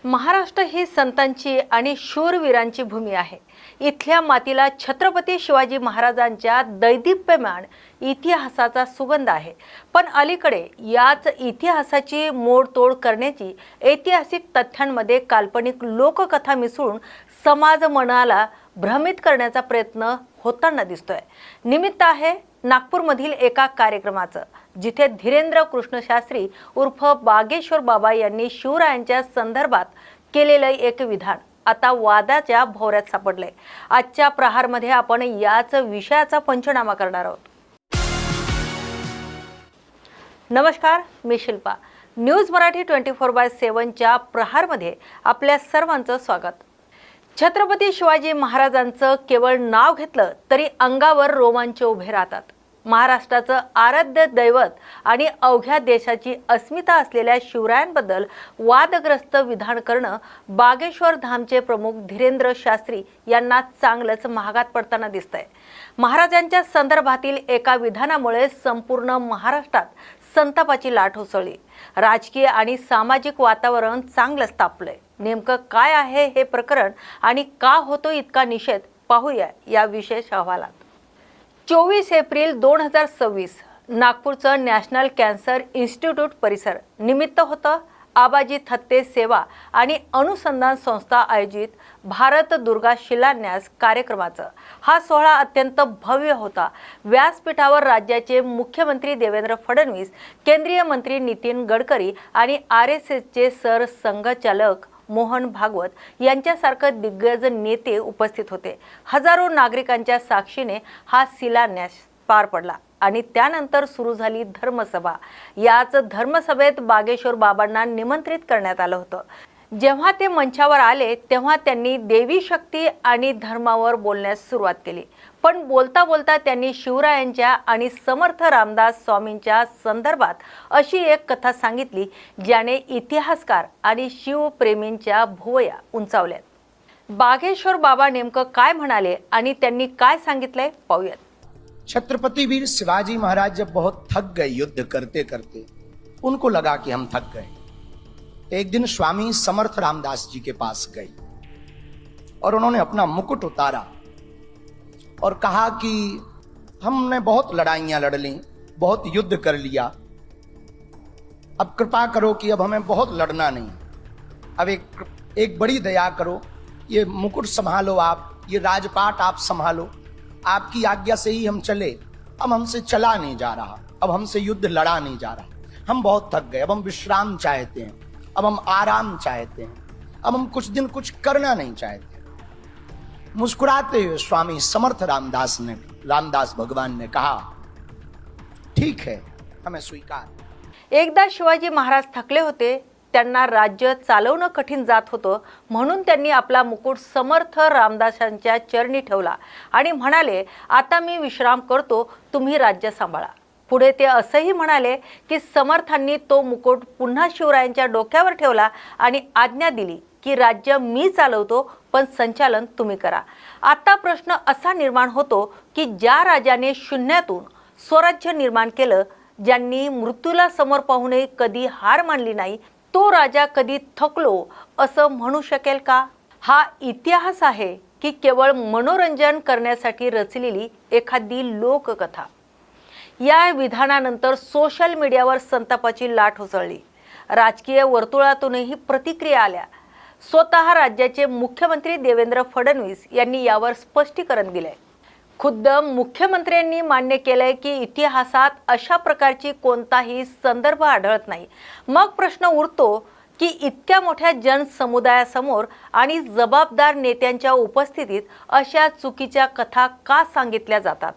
महाराष्ट्र ही संतांची आणि शूरवीरांची भूमी आहे। इथल्या मातीला छत्रपती शिवाजी महाराजांच्या दैदिप्यमान इतिहासाचा सुगंध आहे। पण अलीकडे याच इतिहासाची मोडतोड करण्याची ऐतिहासिक तथ्यांमध्ये काल्पनिक लोककथा मिसळून समाज मनाला भ्रमित करण्याचा प्रयत्न होताना दिसतोय। निमित्त आहे नागपूरमधील एका कार्यक्रमाचं, जिथे धीरेंद्र कृष्णशास्त्री उर्फ बागेश्वर बाबा यांनी शिवरायांच्या संदर्भात केलेलं एक विधान आता वादाच्या भोवऱ्यात सापडलंय। आजच्या प्रहारमध्ये आपण याच विषयाचा पंचनामा करणार आहोत। नमस्कार, मी शिल्पा। न्यूज मराठी 24/7 च्या प्रहारमध्ये आपल्या सर्वांचं स्वागत। छत्रपती शिवाजी महाराजांचं केवळ नाव घेतलं तरी अंगावर रोमांच उभे राहतात। महाराष्ट्राचं आराध्य दैवत आणि अवघ्या देशाची अस्मिता असलेल्या शिवरायांबद्दल वादग्रस्त विधान करणं बागेश्वर धामचे प्रमुख धीरेंद्र शास्त्री यांना चांगलंच महागात पडताना दिसतंय। महाराजांच्या संदर्भातील एका विधानामुळे संपूर्ण महाराष्ट्रात संतापाची लाट उसळली। राजकीय आणि सामाजिक वातावरण चांगलंच तापलंय। नेमकं काय आहे हे प्रकरण आणि का होतो इतका निषेध, पाहूया या विशेष अहवालात। 24 एप्रिल 2026 नागपूरचं नॅशनल कॅन्सर इन्स्टिट्यूट परिसर निमित्त होतं आबाजी थत्ते सेवा आणि अनुसंधान संस्था आयोजित भारत दुर्गा शिलान्यास कार्यक्रमाचं हा सोहळा अत्यंत भव्य होता। व्यासपीठावर राज्याचे मुख्यमंत्री देवेंद्र फडणवीस, केंद्रीय मंत्री नितीन गडकरी आणि RSSचे सरसंघचालक मोहन भागवत यांच्यासारखे दिग्गज नेते उपस्थित होते। हजारो नागरिकांच्या साक्षीने हा शिलान्यास पार पडला आणि त्यानंतर सुरू झाली धर्मसभा। याच धर्मसभेत बागेश्वर बाबांना निमंत्रित करण्यात आलं होतं। जेव्हा ते मंचावर आले तेव्हा त्यांनी देवी शक्ती आणि धर्मावर बोलण्यास सुरुवात केली। पण बोलता बोलता त्यांनी शिवरायांच्या आणि समर्थ रामदास स्वामींच्या संदर्भात अशी एक कथा सांगितली ज्याने इतिहासकार आणि शिवप्रेमींच्या भुवया उंचावल्यात। बागेश्वर बाबा नेमकं काय म्हणाले आणि त्यांनी काय सांगितलंय, पाहूयात। छत्रपति वीर शिवाजी महाराज जब बहुत थक गए युद्ध करते करते, उनको लगा कि हम थक गए। एक दिन स्वामी समर्थ रामदास जी के पास गए और उन्होंने अपना मुकुट उतारा और कहा कि हमने बहुत लड़ाइयां लड़ ली, बहुत युद्ध कर लिया, अब कृपा करो कि अब हमें बहुत लड़ना नहीं, अब एक बड़ी दया करो, ये मुकुट संभालो आप, ये राजपाट आप संभालो, आपकी आज्ञा से ही हम चले। अब हमसे चला नहीं जा रहा, अब हमसे युद्ध लड़ा नहीं जा रहा, हम बहुत थक गए, अब हम विश्राम चाहते हैं, अब हम आराम चाहते हैं, अब हम कुछ दिन कुछ करना नहीं चाहते। मुस्कुराते हुए स्वामी समर्थ रामदास भगवान ने कहा, ठीक है, हमें स्वीकार। एकदा शिवाजी महाराज थकले होते, त्यांना राज्य चालवणं कठीण जात होतं, म्हणून त्यांनी आपला मुकुट समर्थ रामदासांच्या चरणी ठेवला आणि म्हणाले, आता मी विश्राम करतो, तुम्ही राज्य सांभाळा। पुढे ते असंही म्हणाले की समर्थांनी तो मुकुट पुन्हा शिवरायांच्या डोक्यावर ठेवला आणि आज्ञा दिली की राज्य मी चालवतो, पण संचालन तुम्ही करा। आता प्रश्न असा निर्माण होतो की ज्या राजाने शून्यातून स्वराज्य निर्माण केलं, ज्यांनी मृत्यूला समोर पाहूनही कधी हार मानली नाही, तो राजा कधी थकलो असं म्हणू शकेल का? हा इतिहास आहे की केवळ मनोरंजन करण्यासाठी रचलेली एखादी लोककथा? या विधानानंतर सोशल मीडियावर संतापाची लाट उसळली। राजकीय वर्तुळातूनही प्रतिक्रिया आल्या। स्वतः राज्याचे मुख्यमंत्री देवेंद्र फडणवीस यांनी यावर स्पष्टीकरण दिलंय। खुद्द मुख्यमंत्र्यांनी मान्य केलंय की इतिहासात अशा प्रकारची कोणताही संदर्भ आढळत नाही। मग प्रश्न उरतो की इतक्या मोठ्या जनसमुदायासमोर आणि जबाबदार नेत्यांच्या उपस्थितीत अशा चुकीच्या कथा का सांगितल्या जातात?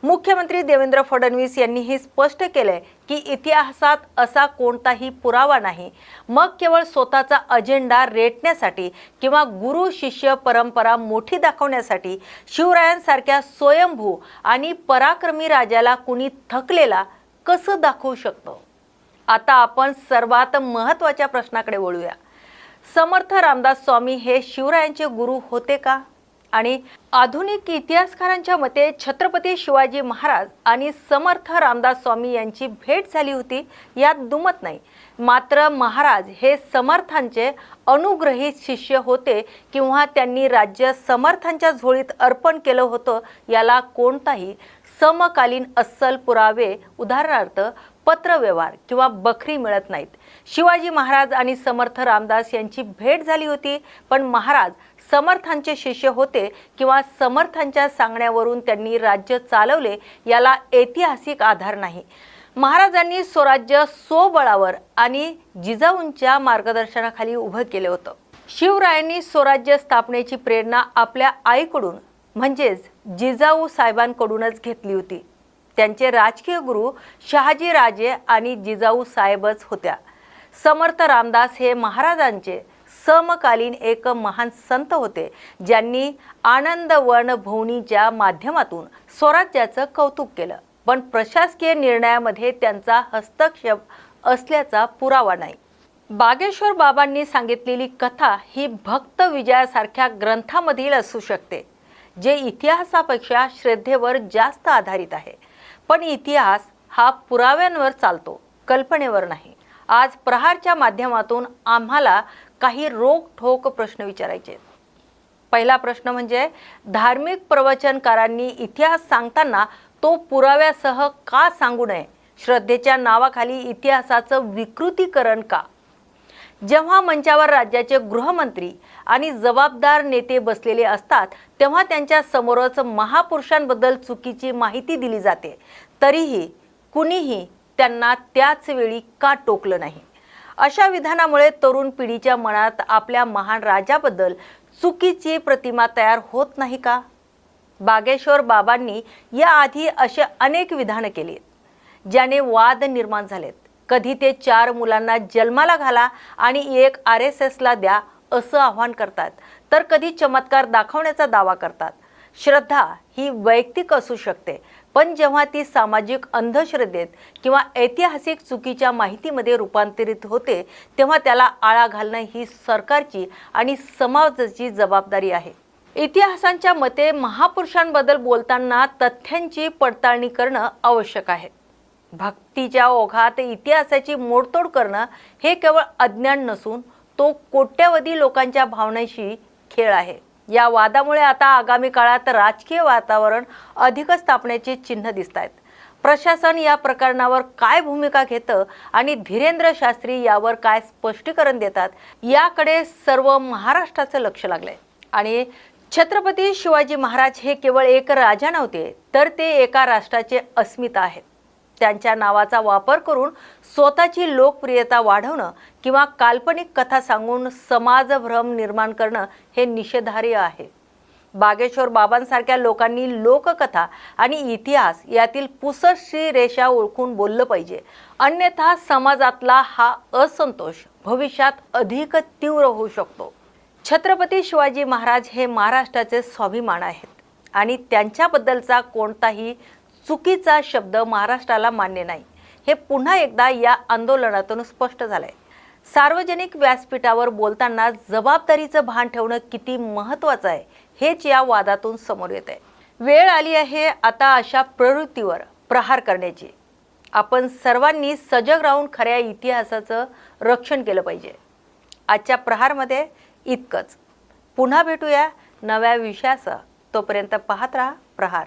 मुख्यमंत्री देवेंद्र फडणवीस यांनी हे स्पष्ट केलंय की इतिहासात असा कोणताही पुरावा नाही। मग केवळ स्वतःचा अजेंडा रेटण्यासाठी किंवा गुरु शिष्य परंपरा मोठी दाखवण्यासाठी शिवरायांसारख्या स्वयंभू आणि पराक्रमी राजाला कुणी थकलेला कसं दाखवू शकतो? आता आपण सर्वात महत्त्वाच्या प्रश्नाकडे वळूया। समर्थ रामदास स्वामी हे शिवरायांचे गुरु होते का? आणि आधुनिक इतिहासकारांच्या मते छत्रपती शिवाजी महाराज आणि समर्थ रामदास स्वामी यांची भेट झाली होती, यात दुमत नाही। मात्र महाराज हे समर्थांचे अनुग्रहित शिष्य होते किंवा त्यांनी राज्य समर्थांच्या झोळीत अर्पण केलं होतं याला कोणताही समकालीन अस्सल पुरावे उदाहरणार्थ पत्रव्यवहार किंवा बखरी मिळत नाहीत. शिवाजी महाराज आणि समर्थ रामदास यांची भेट झाली होती, पण महाराज समर्थांचे शिष्य होते किंवा समर्थांच्या सांगण्यावरून त्यांनी राज्य चालवले याला ऐतिहासिक आधार नाही. महाराजांनी स्वराज्य स्वबळावर आणि जिजाऊंच्या मार्गदर्शनाखाली उभं केलं होतं. शिवरायांनी स्वराज्य स्थापनेची प्रेरणा आपल्या आईकडून म्हणजेच जिजाऊ साहेबांकडूनच घेतली होती. त्यांचे राजकीय गुरु शहाजी राजे आणि जिजाऊ साहेबच होत्या. समर्थ रामदास हे महाराजांचे समकालीन एक महान संत होते, ज्यांनी आनंदवन भवनीच्या माध्यमातून स्वराज्याचं कौतुक केलं, पण प्रशासकीय निर्णयामध्ये त्यांचा हस्तक्षेप असल्याचा पुरावा नाही. बागेश्वर बाबांनी सांगितलेली कथा ही भक्त विजयासारख्या ग्रंथामधील असू शकते, जे इतिहासापेक्षा श्रद्धेवर जास्त आधारित आहे. पण इतिहास हा पुराव्यांवर चालतो, कल्पनेवर नाही. आज प्रहारच्या माध्यमातून आम्हाला काही रोखठोक प्रश्न विचारायचे. पहिला प्रश्न म्हणजे धार्मिक प्रवचनकारांनी इतिहास सांगताना तो पुराव्यासह का सांगू नये? श्रद्धेच्या नावाखाली इतिहासाचं विकृतीकरण का? जेव्हा मंचावर राज्याचे गृहमंत्री आणि जबाबदार नेते बसलेले असतात तेव्हा त्यांच्या समोरच महापुरुषांबद्दल चुकीची माहिती दिली जाते, तरीही कुणीही त्यांना त्याच वेळी का टोकलं नाही? अशा विधानामुळे तरुण पिढीच्या मनात आपल्या महान राजाबद्दल चुकीची प्रतिमा तयार होत नाही का? बागेश्वर बाबांनी याआधी असे अनेक विधान केली ज्याने वाद निर्माण झालेत. कधी ते 4 मुलांना जन्माला घाला आणि एक RSSला द्या असं आव्हान करतात, तर कधी चमत्कार दाखवण्याचा दावा करतात. श्रद्धा ही वैयक्तिक असू शकते, पण जेव्हा ती सामाजिक अंधश्रद्धेत किंवा ऐतिहासिक चुकीच्या माहितीमध्ये रूपांतरित होते तेव्हा त्याला आळा घालणं ही सरकारची आणि समाजाची जबाबदारी आहे. इतिहासांच्या मते महापुरुषांबद्दल बोलताना तथ्यांची पडताळणी करणं आवश्यक आहे. भक्तीच्या ओघात इतिहासाची मोडतोड करणं हे केवळ अज्ञान नसून तो कोट्यवधी लोकांच्या भावनांशी खेळ आहे. या वादामुळे आता आगामी काळात राजकीय वातावरण अधिकच तापण्याची चिन्ह दिसत आहेत. प्रशासन या प्रकरणावर काय भूमिका घेतं आणि धीरेंद्र शास्त्री यावर काय स्पष्टीकरण देतात याकडे सर्व महाराष्ट्राचं लक्ष लागलंय. आणि छत्रपती शिवाजी महाराज हे केवळ एक राजा नव्हते, तर ते एका राष्ट्राचे अस्मिता आहेत. त्यांच्या नावाचा वापर करून स्वतःची लोकप्रियता वाढवणं किंवा काल्पनिक कथा सांगून समाजभ्रम निर्माण करणं हे निषेधार्ह आहे. बागेश्वर बाबांसारख्या लोकांनी लोककथा आणि इतिहास यातील पुसटशी रेषा ओळखून बोललं पाहिजे, अन्यथा समाजातला हा असंतोष भविष्यात अधिक तीव्र होऊ शकतो. छत्रपती शिवाजी महाराज हे महाराष्ट्राचे स्वाभिमान आहेत आणि त्यांच्याबद्दलचा कोणताही चुकीचा शब्द महाराष्ट्राला मान्य नाही, हे पुन्हा एकदा या आंदोलनातून स्पष्ट झालंय. सार्वजनिक व्यासपीठावर बोलताना जबाबदारीचं भान ठेवणं किती महत्त्वाचं आहे हेच या वादातून समोर येत आहे. वेळ आली आहे आता अशा प्रवृत्तीवर प्रहार करण्याची. आपण सर्वांनी सजग राहून खऱ्या इतिहासाचं रक्षण केलं पाहिजे. आजच्या प्रहारमध्ये इतकंच. पुन्हा भेटूया नव्या विषयासह. तोपर्यंत पाहत राहा प्रहार.